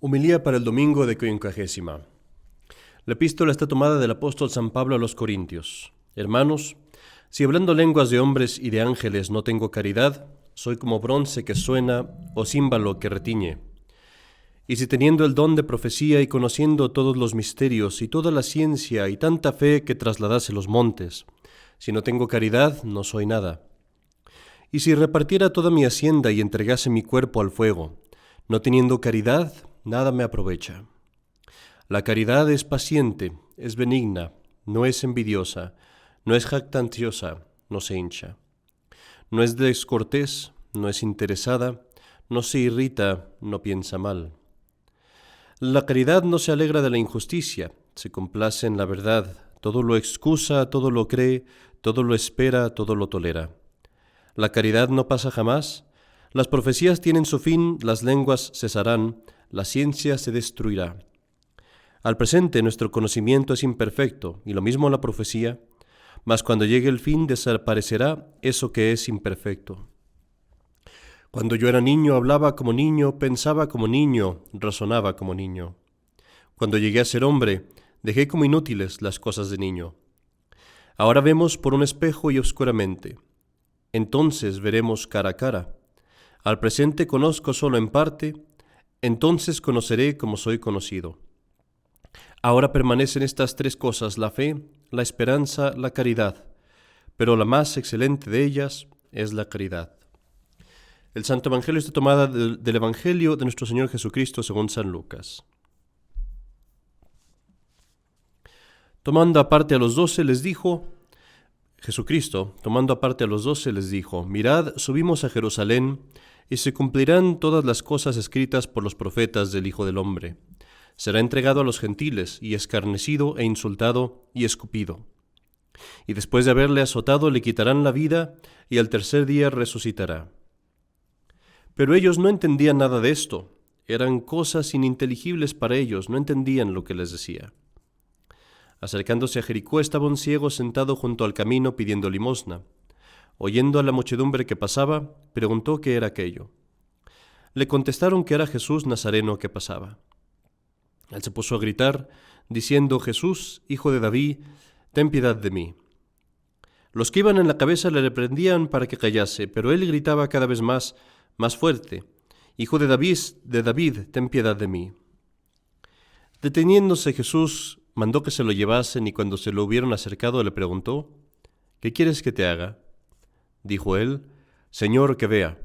Homilía para el domingo de Quincuagésima. La epístola está tomada del apóstol San Pablo a los Corintios. Hermanos, si hablando lenguas de hombres y de ángeles no tengo caridad, soy como bronce que suena o címbalo que retiñe. Y si teniendo el don de profecía y conociendo todos los misterios y toda la ciencia y tanta fe que trasladase los montes, si no tengo caridad, no soy nada. Y si repartiera toda mi hacienda y entregase mi cuerpo al fuego, no teniendo caridad, nada me aprovecha. La caridad es paciente, es benigna, no es envidiosa, no es jactanciosa, no se hincha. No es descortés, no es interesada, no se irrita, no piensa mal. La caridad no se alegra de la injusticia, se complace en la verdad, todo lo excusa, todo lo cree, todo lo espera, todo lo tolera. La caridad no pasa jamás, las profecías tienen su fin, las lenguas cesarán, la ciencia se destruirá. Al presente nuestro conocimiento es imperfecto, y lo mismo la profecía, mas cuando llegue el fin desaparecerá eso que es imperfecto. Cuando yo era niño hablaba como niño, pensaba como niño, razonaba como niño. Cuando llegué a ser hombre, dejé como inútiles las cosas de niño. Ahora vemos por un espejo y oscuramente. Entonces veremos cara a cara. Al presente conozco solo en parte, entonces conoceré como soy conocido. Ahora permanecen estas tres cosas, la fe, la esperanza, la caridad, pero la más excelente de ellas es la caridad. El Santo Evangelio está tomada del Evangelio de nuestro Señor Jesucristo según San Lucas. Tomando aparte a los 12 les dijo, Jesucristo, tomando aparte a los 12 les dijo, mirad, subimos a Jerusalén, y se cumplirán todas las cosas escritas por los profetas del Hijo del Hombre. Será entregado a los gentiles, y escarnecido e insultado y escupido. Y después de haberle azotado le quitarán la vida, y al tercer día resucitará. Pero ellos no entendían nada de esto. Eran cosas ininteligibles para ellos, no entendían lo que les decía. Acercándose a Jericó estaba un ciego sentado junto al camino pidiendo limosna. Oyendo a la muchedumbre que pasaba, preguntó qué era aquello. Le contestaron que era Jesús Nazareno que pasaba. Él se puso a gritar, diciendo, Jesús, hijo de David, ten piedad de mí. Los que iban en la cabeza le reprendían para que callase, pero él gritaba cada vez más fuerte, Hijo de David, ten piedad de mí. Deteniéndose Jesús, mandó que se lo llevasen y cuando se lo hubieron acercado le preguntó, ¿qué quieres que te haga? Dijo él, Señor, que vea.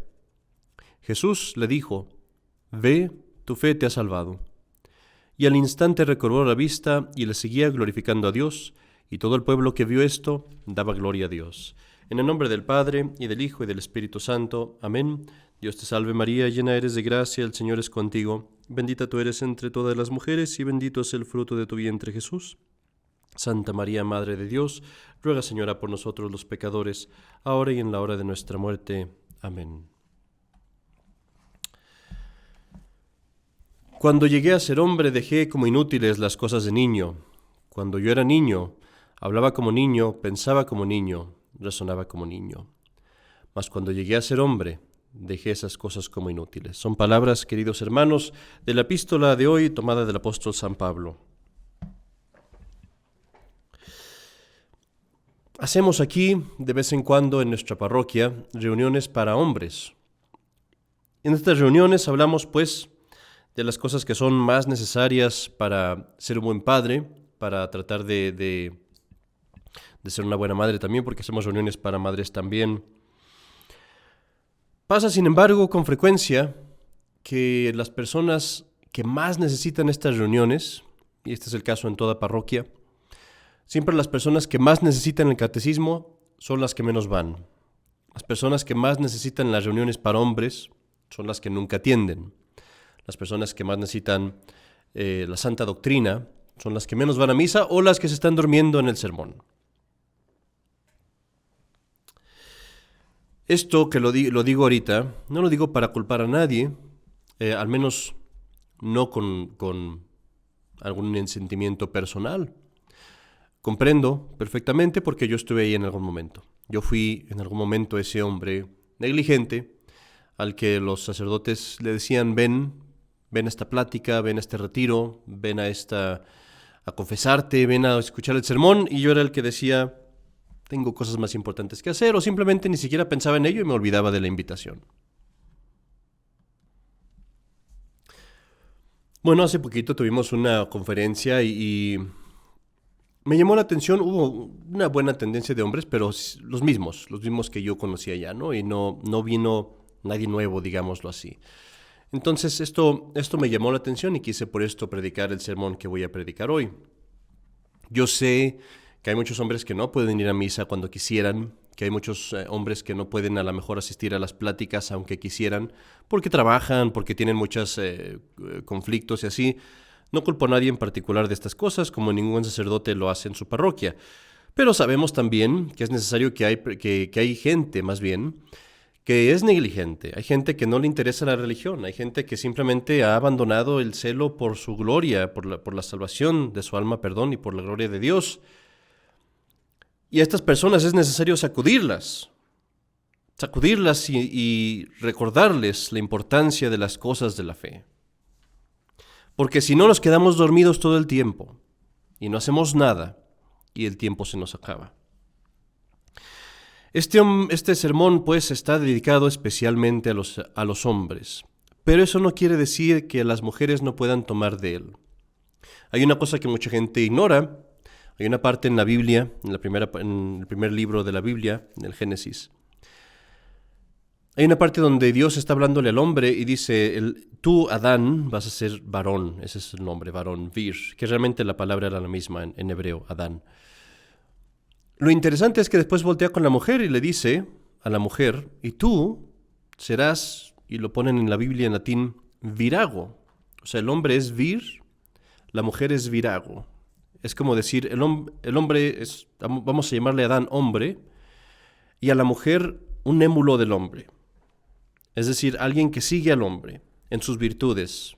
Jesús le dijo, ve, tu fe te ha salvado. Y al instante recobró la vista y le seguía glorificando a Dios, y todo el pueblo que vio esto daba gloria a Dios. En el nombre del Padre, y del Hijo, y del Espíritu Santo. Amén. Dios te salve María, llena eres de gracia, el Señor es contigo. Bendita tú eres entre todas las mujeres, y bendito es el fruto de tu vientre Jesús. Santa María, Madre de Dios, ruega, Señora, por nosotros los pecadores, ahora y en la hora de nuestra muerte. Amén. Cuando llegué a ser hombre, dejé como inútiles las cosas de niño. Cuando yo era niño, hablaba como niño, pensaba como niño, razonaba como niño. Mas cuando llegué a ser hombre, dejé esas cosas como inútiles. Son palabras, queridos hermanos, de la epístola de hoy tomada del apóstol San Pablo. Hacemos aquí, de vez en cuando en nuestra parroquia, reuniones para hombres. En estas reuniones hablamos, pues, de las cosas que son más necesarias para ser un buen padre, para tratar de ser una buena madre también, porque hacemos reuniones para madres también. Pasa, sin embargo, con frecuencia que las personas que más necesitan estas reuniones, y este es el caso en toda parroquia, siempre las personas que más necesitan el catecismo son las que menos van. Las personas que más necesitan las reuniones para hombres son las que nunca atienden. Las personas que más necesitan la santa doctrina son las que menos van a misa o las que se están durmiendo en el sermón. Esto que lo digo ahorita, no lo digo para culpar a nadie, al menos no con algún sentimiento personal. Comprendo perfectamente porque yo estuve ahí en algún momento. Yo fui en algún momento ese hombre negligente al que los sacerdotes le decían, ven, ven a esta plática, ven a este retiro, a confesarte, ven a escuchar el sermón, y yo era el que decía, tengo cosas más importantes que hacer, o simplemente ni siquiera pensaba en ello y me olvidaba de la invitación. Bueno, hace poquito tuvimos una conferencia y me llamó la atención, hubo una buena tendencia de hombres, pero los mismos que yo conocía ya, ¿no? Y no vino nadie nuevo, digámoslo así. Entonces esto me llamó la atención y quise por esto predicar el sermón que voy a predicar hoy. Yo sé que hay muchos hombres que no pueden ir a misa cuando quisieran, que hay muchos hombres que no pueden a lo mejor asistir a las pláticas aunque quisieran, porque trabajan, porque tienen muchos conflictos y así. No culpo a nadie en particular de estas cosas, como ningún sacerdote lo hace en su parroquia. Pero sabemos también que es necesario que hay gente, más bien, que es negligente. Hay gente que no le interesa la religión. Hay gente que simplemente ha abandonado el celo por su gloria, por la salvación de su alma, y por la gloria de Dios. Y a estas personas es necesario sacudirlas y recordarles la importancia de las cosas de la fe. Porque si no nos quedamos dormidos todo el tiempo y no hacemos nada y el tiempo se nos acaba. Este sermón pues está dedicado especialmente a los hombres, pero eso no quiere decir que las mujeres no puedan tomar de él. Hay una cosa que mucha gente ignora. Hay una parte en la Biblia, en el primer libro de la Biblia, en el Génesis. Hay una parte donde Dios está hablándole al hombre y dice, tú, Adán, vas a ser varón. Ese es el nombre, varón, vir, que realmente la palabra era la misma en hebreo, Adán. Lo interesante es que después voltea con la mujer y le dice a la mujer, y tú serás, y lo ponen en la Biblia en latín, virago. O sea, el hombre es vir, la mujer es virago. Es como decir, el hombre es, vamos a llamarle a Adán hombre, y a la mujer un émulo del hombre. Es decir, alguien que sigue al hombre en sus virtudes.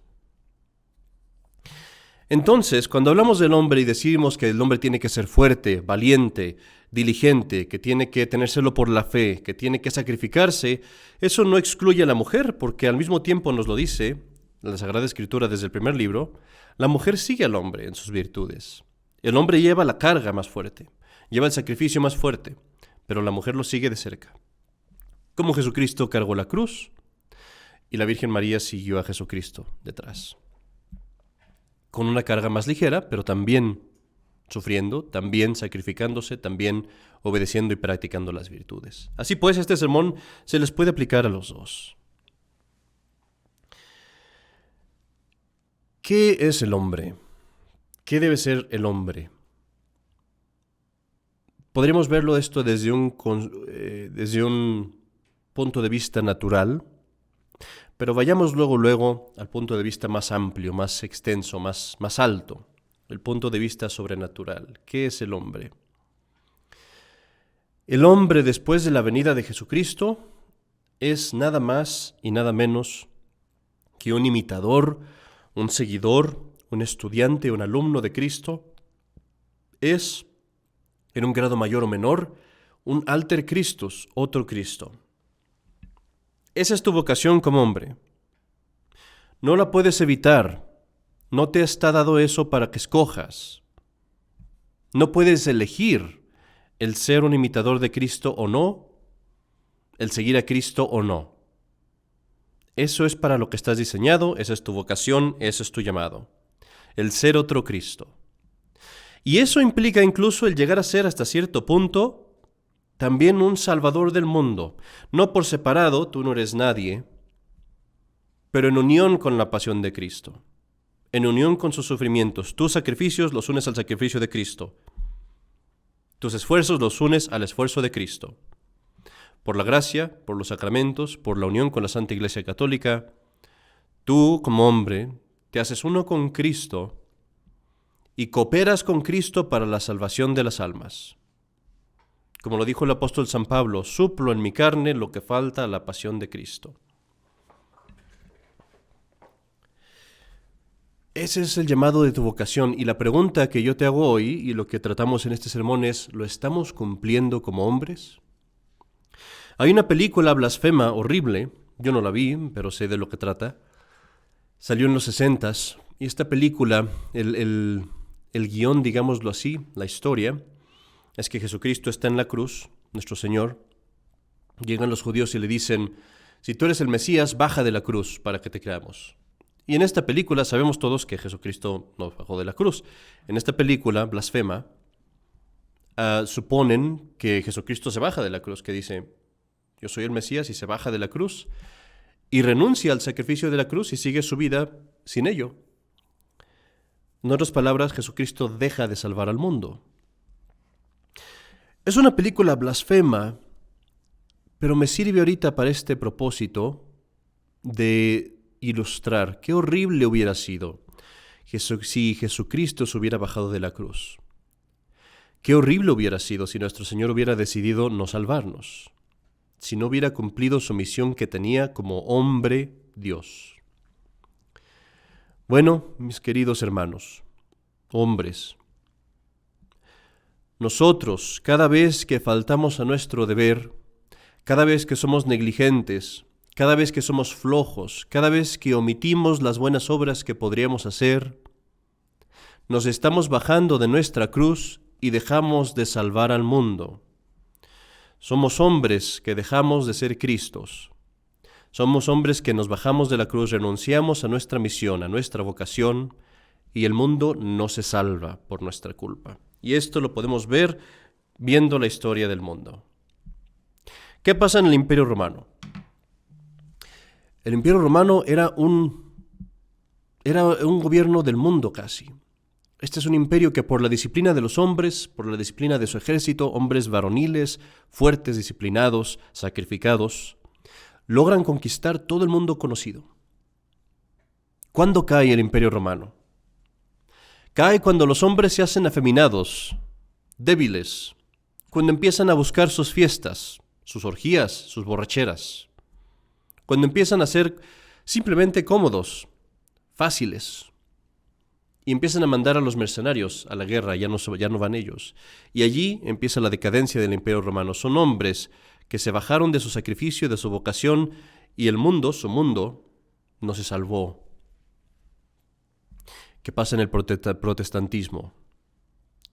Entonces, cuando hablamos del hombre y decimos que el hombre tiene que ser fuerte, valiente, diligente, que tiene que tenérselo por la fe, que tiene que sacrificarse, eso no excluye a la mujer, porque al mismo tiempo nos lo dice la Sagrada Escritura desde el primer libro, la mujer sigue al hombre en sus virtudes. El hombre lleva la carga más fuerte, lleva el sacrificio más fuerte, pero la mujer lo sigue de cerca. Como Jesucristo cargó la cruz y la Virgen María siguió a Jesucristo detrás. Con una carga más ligera, pero también sufriendo, también sacrificándose, también obedeciendo y practicando las virtudes. Así pues, este sermón se les puede aplicar a los dos. ¿Qué es el hombre? ¿Qué debe ser el hombre? Podríamos verlo esto desde un punto de vista natural, pero vayamos luego al punto de vista más amplio, más extenso, más alto, el punto de vista sobrenatural. ¿Qué es el hombre? El hombre después de la venida de Jesucristo es nada más y nada menos que un imitador, un seguidor, un estudiante, un alumno de Cristo. Es, en un grado mayor o menor, un alter Christus, otro Cristo. Esa es tu vocación como hombre. No la puedes evitar. No te está dado eso para que escojas. No puedes elegir el ser un imitador de Cristo o no, el seguir a Cristo o no. Eso es para lo que estás diseñado, esa es tu vocación, ese es tu llamado. El ser otro Cristo. Y eso implica incluso el llegar a ser hasta cierto punto también un salvador del mundo. No por separado, tú no eres nadie, pero en unión con la pasión de Cristo. En unión con sus sufrimientos. Tus sacrificios los unes al sacrificio de Cristo. Tus esfuerzos los unes al esfuerzo de Cristo. Por la gracia, por los sacramentos, por la unión con la Santa Iglesia Católica, tú como hombre te haces uno con Cristo y cooperas con Cristo para la salvación de las almas. Como lo dijo el apóstol San Pablo, suplo en mi carne lo que falta a la pasión de Cristo. Ese es el llamado de tu vocación, y la pregunta que yo te hago hoy y lo que tratamos en este sermón es, ¿lo estamos cumpliendo como hombres? Hay una película blasfema horrible, yo no la vi, pero sé de lo que trata, Salió en los 60s y esta película, el guión, digámoslo así, la historia, es que Jesucristo está en la cruz, nuestro Señor. Llegan los judíos y le dicen, si tú eres el Mesías, baja de la cruz para que te creamos. Y en esta película sabemos todos que Jesucristo no bajó de la cruz. En esta película, blasfema, suponen que Jesucristo se baja de la cruz, que dice, yo soy el Mesías, y se baja de la cruz y renuncia al sacrificio de la cruz y sigue su vida sin ello. En otras palabras, Jesucristo deja de salvar al mundo. Es una película blasfema, pero me sirve ahorita para este propósito de ilustrar qué horrible hubiera sido si Jesucristo se hubiera bajado de la cruz. Qué horrible hubiera sido si nuestro Señor hubiera decidido no salvarnos, si no hubiera cumplido su misión que tenía como hombre Dios. Bueno, mis queridos hermanos, hombres, nosotros, cada vez que faltamos a nuestro deber, cada vez que somos negligentes, cada vez que somos flojos, cada vez que omitimos las buenas obras que podríamos hacer, nos estamos bajando de nuestra cruz y dejamos de salvar al mundo. Somos hombres que dejamos de ser Cristos. Somos hombres que nos bajamos de la cruz, renunciamos a nuestra misión, a nuestra vocación, y el mundo no se salva por nuestra culpa. Y esto lo podemos ver viendo la historia del mundo. ¿Qué pasa en el Imperio Romano? El Imperio Romano era un gobierno del mundo casi. Este es un imperio que por la disciplina de los hombres, por la disciplina de su ejército, hombres varoniles, fuertes, disciplinados, sacrificados, logran conquistar todo el mundo conocido. ¿Cuándo cae el Imperio Romano? Cae cuando los hombres se hacen afeminados, débiles, cuando empiezan a buscar sus fiestas, sus orgías, sus borracheras, cuando empiezan a ser simplemente cómodos, fáciles, y empiezan a mandar a los mercenarios a la guerra, ya no van ellos. Y allí empieza la decadencia del Imperio Romano. Son hombres que se bajaron de su sacrificio, de su vocación, y el mundo, su mundo, no se salvó. ¿Qué pasa en el protestantismo?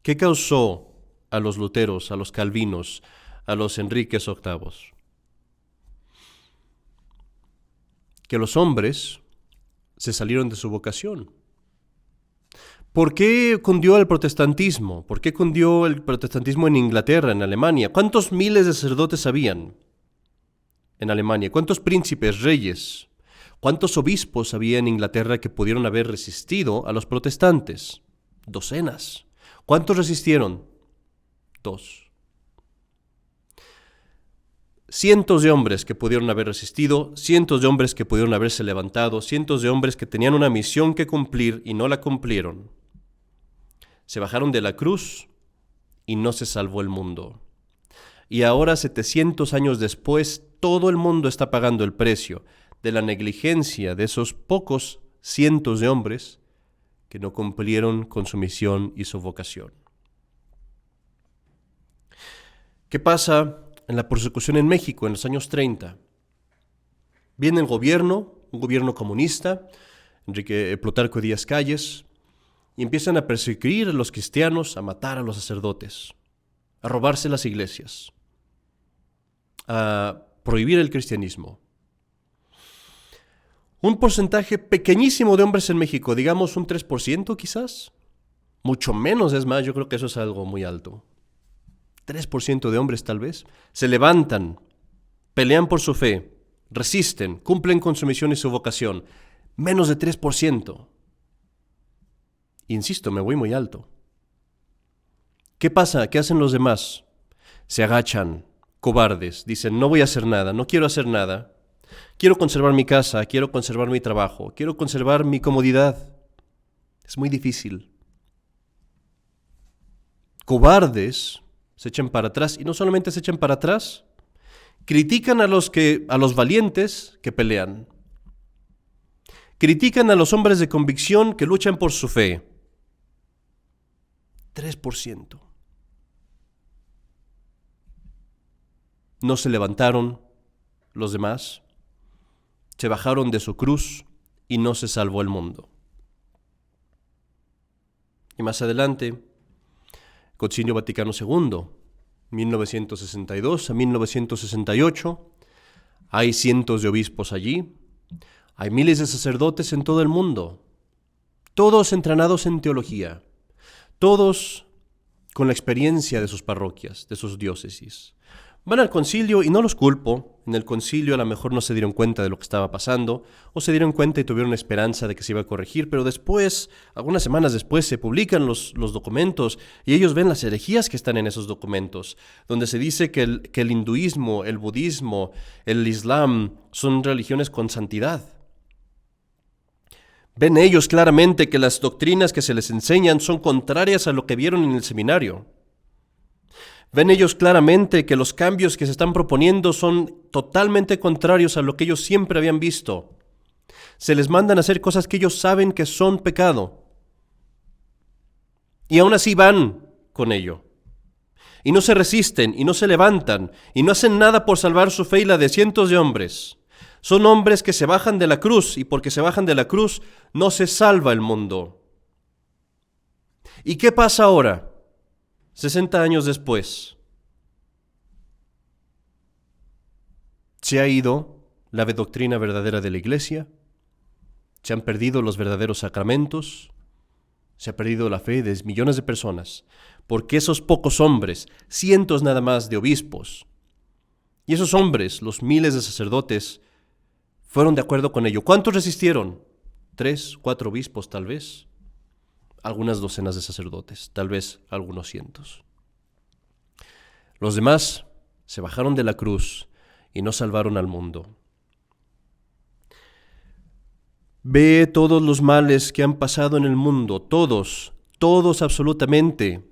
¿Qué causó a los luteros, a los calvinos, a los Enriques VIII? Que los hombres se salieron de su vocación. ¿Por qué cundió el protestantismo? ¿Por qué cundió el protestantismo en Inglaterra, en Alemania? ¿Cuántos miles de sacerdotes habían en Alemania? ¿Cuántos príncipes, reyes? ¿Cuántos obispos había en Inglaterra que pudieron haber resistido a los protestantes? Docenas. ¿Cuántos resistieron? 2. Cientos de hombres que pudieron haber resistido, cientos de hombres que pudieron haberse levantado, cientos de hombres que tenían una misión que cumplir y no la cumplieron. Se bajaron de la cruz y no se salvó el mundo. Y ahora, 700 años después, todo el mundo está pagando el precio de la negligencia de esos pocos cientos de hombres que no cumplieron con su misión y su vocación. ¿Qué pasa en la persecución en México en los años 30? Viene el gobierno, un gobierno comunista, Plutarco Díaz Calles, y empiezan a perseguir a los cristianos, a matar a los sacerdotes, a robarse las iglesias, a prohibir el cristianismo. Un porcentaje pequeñísimo de hombres en México, digamos un 3% quizás, mucho menos, es más, yo creo que eso es algo muy alto. 3% de hombres tal vez, se levantan, pelean por su fe, resisten, cumplen con su misión y su vocación. Menos de 3%. Insisto, me voy muy alto. ¿Qué pasa? ¿Qué hacen los demás? Se agachan, cobardes, dicen, no voy a hacer nada, no quiero hacer nada. Quiero conservar mi casa, quiero conservar mi trabajo, quiero conservar mi comodidad. Es muy difícil. Cobardes se echan para atrás, y no solamente se echan para atrás, critican a los valientes que pelean. Critican a los hombres de convicción que luchan por su fe. 3%. No se levantaron los demás, se bajaron de su cruz y no se salvó el mundo. Y más adelante, Concilio Vaticano II, 1962 a 1968, hay cientos de obispos allí, hay miles de sacerdotes en todo el mundo, todos entrenados en teología, todos con la experiencia de sus parroquias, de sus diócesis. Van al concilio y no los culpo. En el concilio a lo mejor no se dieron cuenta de lo que estaba pasando, o se dieron cuenta y tuvieron esperanza de que se iba a corregir, pero después, algunas semanas después, se publican los documentos y ellos ven las herejías que están en esos documentos, donde se dice que el hinduismo, el budismo, el islam son religiones con santidad. Ven ellos claramente que las doctrinas que se les enseñan son contrarias a lo que vieron en el seminario. Ven ellos claramente que los cambios que se están proponiendo son totalmente contrarios a lo que ellos siempre habían visto. Se les mandan a hacer cosas que ellos saben que son pecado. Y aún así van con ello. Y no se resisten, y no se levantan, y no hacen nada por salvar su fe y la de cientos de hombres. Son hombres que se bajan de la cruz, y porque se bajan de la cruz, no se salva el mundo. ¿Y qué pasa ahora? 60 años después, se ha ido la doctrina verdadera de la Iglesia, se han perdido los verdaderos sacramentos, se ha perdido la fe de millones de personas, porque esos pocos hombres, cientos nada más de obispos, y esos hombres, los miles de sacerdotes, fueron de acuerdo con ello. ¿Cuántos resistieron? 3, 4 obispos tal vez. Algunas docenas de sacerdotes, tal vez algunos cientos. Los demás se bajaron de la cruz y no salvaron al mundo. Ve todos los males que han pasado en el mundo, todos absolutamente.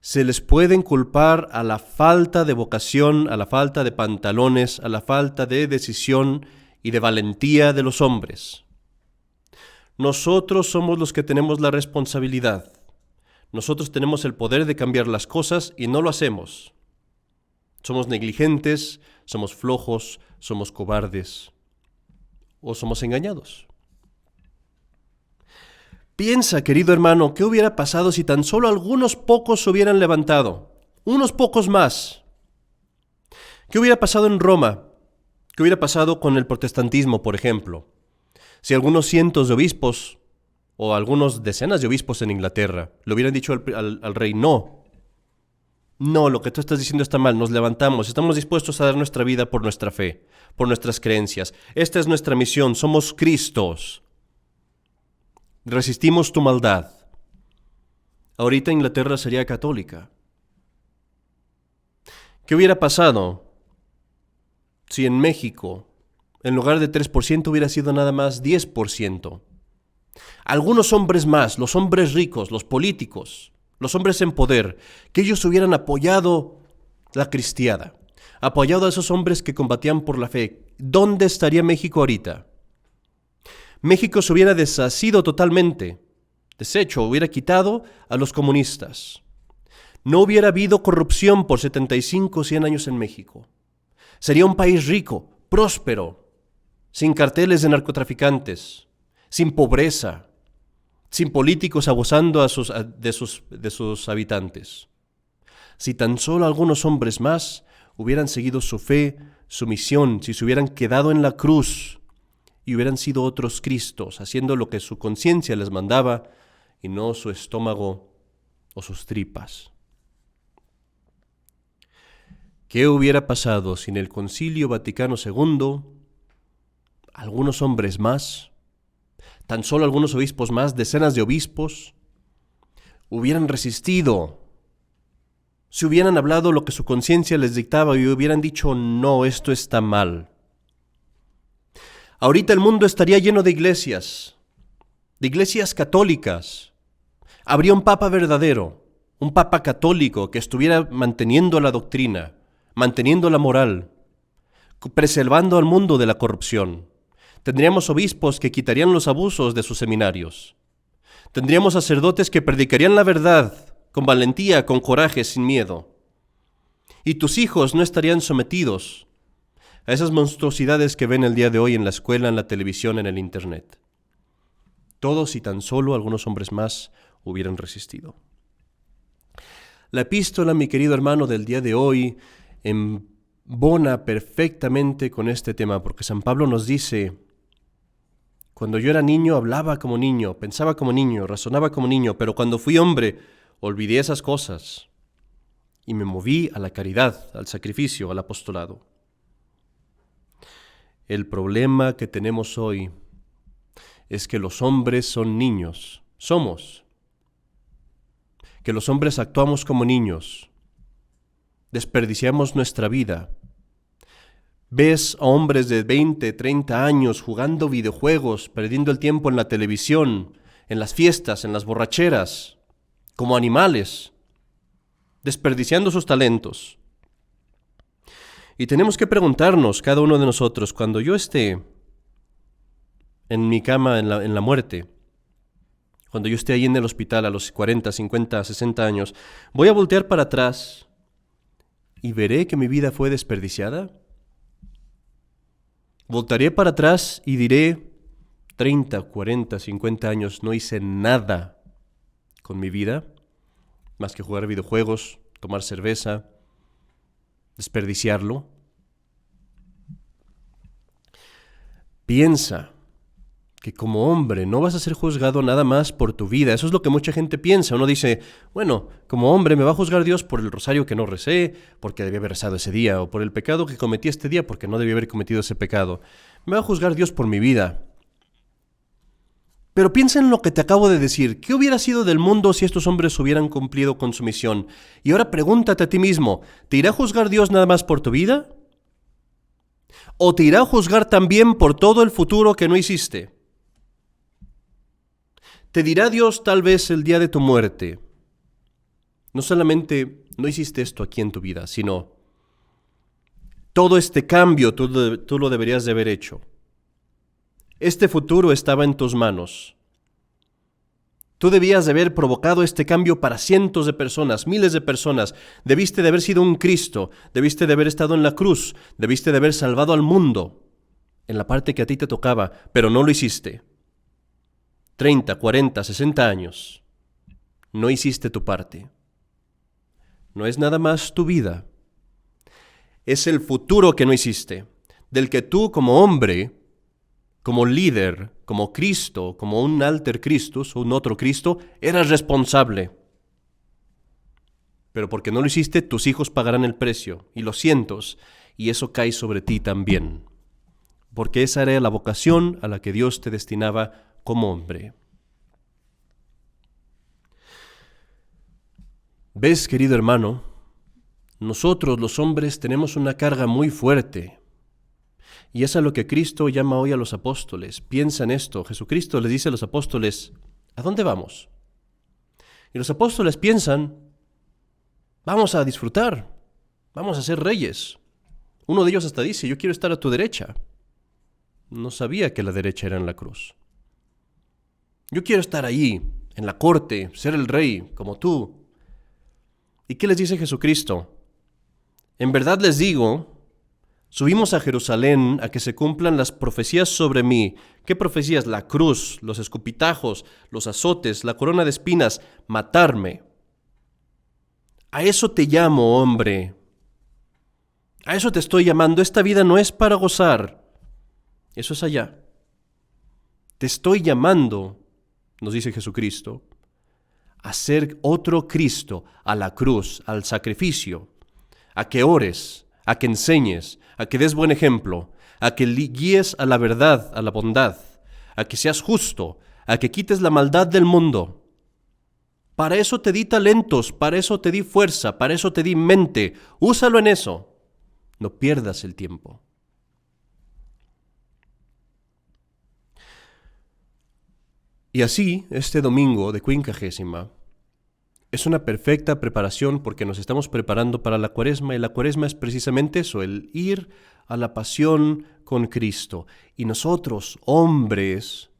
Se les pueden culpar a la falta de vocación, a la falta de pantalones, a la falta de decisión y de valentía de los hombres. Nosotros somos los que tenemos la responsabilidad. Nosotros tenemos el poder de cambiar las cosas y no lo hacemos. Somos negligentes, somos flojos, somos cobardes o somos engañados. Piensa, querido hermano, ¿qué hubiera pasado si tan solo algunos pocos se hubieran levantado? Unos pocos más. ¿Qué hubiera pasado en Roma? ¿Qué hubiera pasado con el protestantismo, por ejemplo? Si algunos cientos de obispos o algunos decenas de obispos en Inglaterra le hubieran dicho al rey, no, lo que tú estás diciendo está mal, nos levantamos, estamos dispuestos a dar nuestra vida por nuestra fe, por nuestras creencias. Esta es nuestra misión, somos Cristos. Resistimos tu maldad. Ahorita Inglaterra sería católica. ¿Qué hubiera pasado si en México, en lugar de 3%, hubiera sido nada más 10%. Algunos hombres más, los hombres ricos, los políticos, los hombres en poder, que ellos hubieran apoyado la cristiada, apoyado a esos hombres que combatían por la fe. ¿Dónde estaría México ahorita? México se hubiera deshacido totalmente, deshecho, hubiera quitado a los comunistas. No hubiera habido corrupción por 75 o 100 años en México. Sería un país rico, próspero, sin carteles de narcotraficantes, sin pobreza, sin políticos abusando de sus habitantes. Si tan solo algunos hombres más hubieran seguido su fe, su misión, si se hubieran quedado en la cruz y hubieran sido otros Cristos, haciendo lo que su conciencia les mandaba y no su estómago o sus tripas. ¿Qué hubiera pasado si en el Concilio Vaticano II algunos hombres más, tan solo algunos obispos más, decenas de obispos, hubieran resistido, si hubieran hablado lo que su conciencia les dictaba y hubieran dicho, no, esto está mal? Ahorita el mundo estaría lleno de iglesias católicas. Habría un papa verdadero, un papa católico que estuviera manteniendo la doctrina, manteniendo la moral, preservando al mundo de la corrupción. Tendríamos obispos que quitarían los abusos de sus seminarios. Tendríamos sacerdotes que predicarían la verdad con valentía, con coraje, sin miedo. Y tus hijos no estarían sometidos a esas monstruosidades que ven el día de hoy en la escuela, en la televisión, en el Internet. Todos y tan solo algunos hombres más hubieran resistido. La epístola, mi querido hermano, del día de hoy embona perfectamente con este tema, porque San Pablo nos dice: cuando yo era niño hablaba como niño, pensaba como niño, razonaba como niño, pero cuando fui hombre olvidé esas cosas y me moví a la caridad, al sacrificio, al apostolado. El problema que tenemos hoy es que los hombres son niños, que los hombres actuamos como niños, desperdiciamos nuestra vida. Ves a hombres de 20, 30 años jugando videojuegos, perdiendo el tiempo en la televisión, en las fiestas, en las borracheras, como animales, desperdiciando sus talentos. Y tenemos que preguntarnos, cada uno de nosotros, cuando yo esté en mi cama en la muerte, cuando yo esté ahí en el hospital a los 40, 50, 60 años, ¿voy a voltear para atrás y veré que mi vida fue desperdiciada? Voltaré para atrás y diré: 30, 40, 50 años no hice nada con mi vida, más que jugar videojuegos, tomar cerveza, desperdiciarlo. Piensa que como hombre no vas a ser juzgado nada más por tu vida. Eso es lo que mucha gente piensa. Uno dice: bueno, como hombre me va a juzgar Dios por el rosario que no recé, porque debí haber rezado ese día, o por el pecado que cometí este día, porque no debí haber cometido ese pecado. Me va a juzgar Dios por mi vida. Pero piensa en lo que te acabo de decir. ¿Qué hubiera sido del mundo si estos hombres hubieran cumplido con su misión? Y ahora pregúntate a ti mismo: ¿te irá a juzgar Dios nada más por tu vida? ¿O te irá a juzgar también por todo el futuro que no hiciste? Te dirá Dios tal vez el día de tu muerte: no solamente no hiciste esto aquí en tu vida, sino todo este cambio tú lo deberías de haber hecho. Este futuro estaba en tus manos. Tú debías de haber provocado este cambio para cientos de personas, miles de personas. Debiste de haber sido un Cristo, debiste de haber estado en la cruz, debiste de haber salvado al mundo en la parte que a ti te tocaba, pero no lo hiciste. 30, 40, 60 años. No hiciste tu parte. No es nada más tu vida. Es el futuro que no hiciste, del que tú como hombre, como líder, como Cristo, como un alter Christus, un otro Cristo, eras responsable. Pero porque no lo hiciste, tus hijos pagarán el precio, y los cientos, y eso cae sobre ti también. Porque esa era la vocación a la que Dios te destinaba como hombre. ¿Ves, querido hermano? Nosotros los hombres tenemos una carga muy fuerte. Y es a lo que Cristo llama hoy a los apóstoles. Piensa en esto. Jesucristo les dice a los apóstoles: ¿a dónde vamos? Y los apóstoles piensan: vamos a disfrutar, vamos a ser reyes. Uno de ellos hasta dice: yo quiero estar a tu derecha. No sabía que la derecha era en la cruz. Yo quiero estar allí, en la corte, ser el rey, como tú. ¿Y qué les dice Jesucristo? En verdad les digo, subimos a Jerusalén a que se cumplan las profecías sobre mí. ¿Qué profecías? La cruz, los escupitajos, los azotes, la corona de espinas, matarme. A eso te llamo, hombre. A eso te estoy llamando. Esta vida no es para gozar. Eso es allá. Te estoy llamando, nos dice Jesucristo, a ser otro Cristo, a la cruz, al sacrificio, a que ores, a que enseñes, a que des buen ejemplo, a que guíes a la verdad, a la bondad, a que seas justo, a que quites la maldad del mundo. Para eso te di talentos, para eso te di fuerza, para eso te di mente. Úsalo en eso. No pierdas el tiempo. Y así, este domingo de Quincuagésima es una perfecta preparación porque nos estamos preparando para la Cuaresma, y la Cuaresma es precisamente eso, el ir a la pasión con Cristo. Y nosotros, hombres,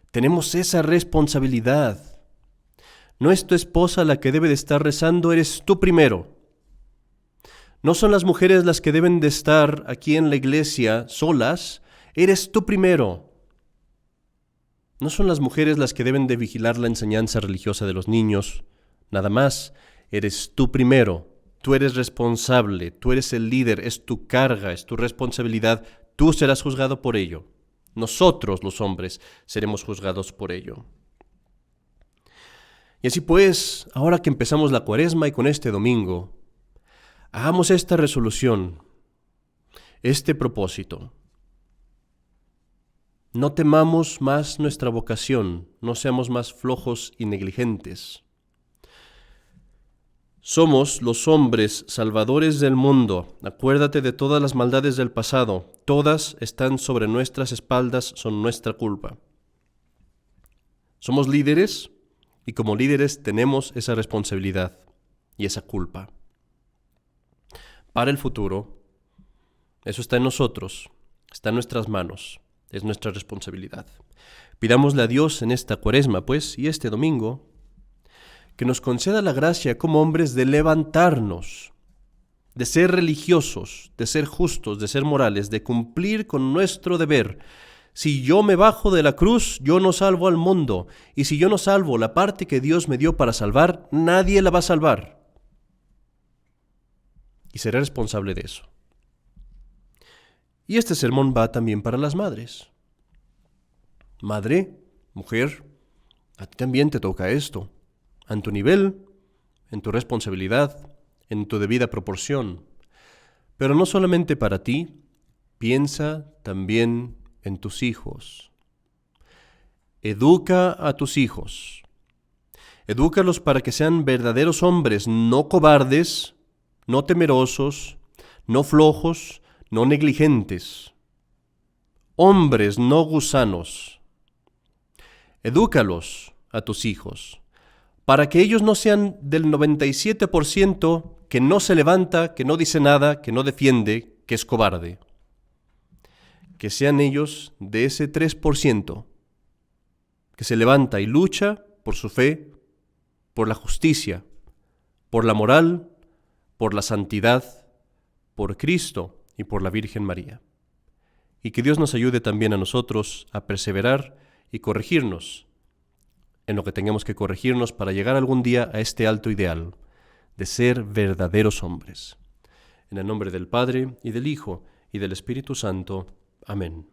tenemos esa responsabilidad. No es tu esposa la que debe de estar rezando, eres tú primero. No son las mujeres las que deben de estar aquí en la iglesia solas, eres tú primero. No son las mujeres las que deben de vigilar la enseñanza religiosa de los niños, nada más, eres tú primero. Tú eres responsable, tú eres el líder, es tu carga, es tu responsabilidad, tú serás juzgado por ello. Nosotros, los hombres, seremos juzgados por ello. Y así pues, ahora que empezamos la Cuaresma y con este domingo, hagamos esta resolución, este propósito. No temamos más nuestra vocación, no seamos más flojos y negligentes. Somos los hombres salvadores del mundo. Acuérdate de todas las maldades del pasado. Todas están sobre nuestras espaldas, son nuestra culpa. Somos líderes y como líderes tenemos esa responsabilidad y esa culpa. Para el futuro, eso está en nosotros, está en nuestras manos, es nuestra responsabilidad. Pidámosle a Dios en esta Cuaresma, pues, y este domingo, que nos conceda la gracia como hombres de levantarnos, de ser religiosos, de ser justos, de ser morales, de cumplir con nuestro deber. Si yo me bajo de la cruz, yo no salvo al mundo, y si yo no salvo la parte que Dios me dio para salvar, nadie la va a salvar. Y seré responsable de eso. Y este sermón va también para las madres. Madre, mujer, a ti también te toca esto. En tu nivel, en tu responsabilidad, en tu debida proporción. Pero no solamente para ti, piensa también en tus hijos. Educa a tus hijos. Edúcalos para que sean verdaderos hombres, no cobardes, no temerosos, no flojos, no negligentes. Hombres, no gusanos. Edúcalos a tus hijos, para que ellos no sean del 97% que no se levanta, que no dice nada, que no defiende, que es cobarde. Que sean ellos de ese 3% que se levanta y lucha por su fe, por la justicia, por la moral, por la santidad, por Cristo y por la Virgen María. Y que Dios nos ayude también a nosotros a perseverar y corregirnos en lo que tengamos que corregirnos para llegar algún día a este alto ideal de ser verdaderos hombres. En el nombre del Padre, y del Hijo, y del Espíritu Santo. Amén.